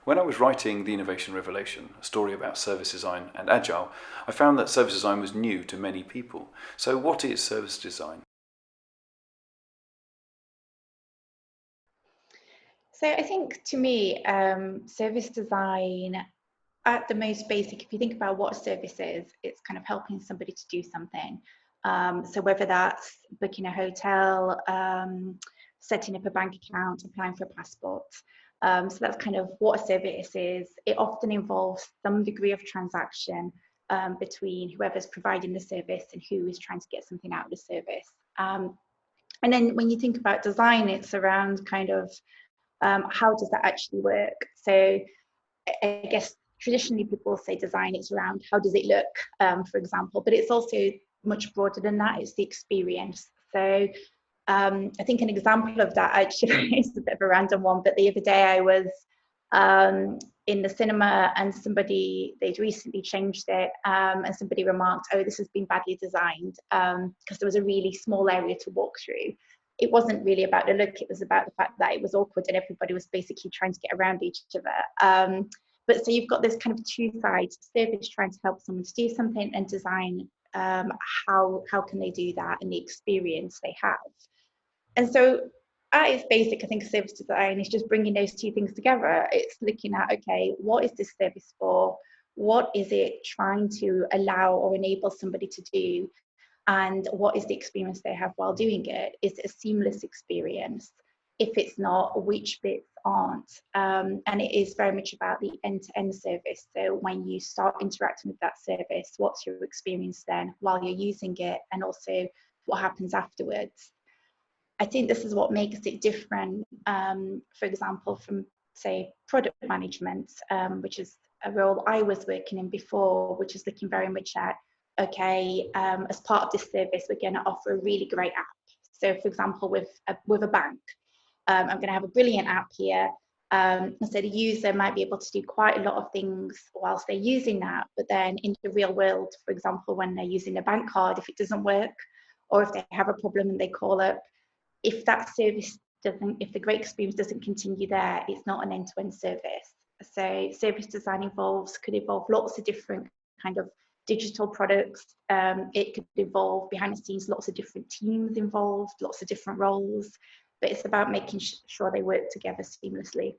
When I was writing The Innovation Revelation, a story about service design and agile, I found that service design was new to many people. So what is service design? So I think to me, service design at the most basic, if you think about what a service is, it's kind of helping somebody to do something. So whether that's booking a hotel, setting up a bank account, applying for a passport. So that's kind of what a service is. It often involves some degree of transaction between whoever's providing the service and who is trying to get something out of the service. And then when you think about design, it's around kind of how does that actually work? So I guess traditionally people say design, it's around how does it look, for example, but it's also much broader than that. It's the experience. So I think an example of that actually is a bit of a random one, but the other day I was in the cinema and they'd recently changed it, and somebody remarked, oh, this has been badly designed, because there was a really small area to walk through. It wasn't really about the look, it was about the fact that it was awkward and everybody was basically trying to get around each other. But so you've got this kind of two sides: service trying to help someone to do something, and design, how can they do that, and the experience they have. And so at its basic, I think service design is just bringing those two things together. It's looking at, okay, what is this service for? What is it trying to allow or enable somebody to do? And what is the experience they have while doing it? Is it a seamless experience? If it's not, which bits aren't? And it is very much about the end-to-end service. So when you start interacting with that service, what's your experience then while you're using it, and also what happens afterwards? I think this is what makes it different, for example, from, say, product management, which is a role I was working in before, which is looking very much at, okay, as part of this service, we're going to offer a really great app. So, for example, with a bank, I'm going to have a brilliant app here. So the user might be able to do quite a lot of things whilst they're using that, but then in the real world, for example, when they're using a bank card, if it doesn't work, or if they have a problem and they call up, if that service doesn't, if the great experience doesn't continue there, it's not an end-to-end service. So service design could involve lots of different kind of digital products. It could involve behind the scenes, lots of different teams involved, lots of different roles, but it's about making sure they work together seamlessly.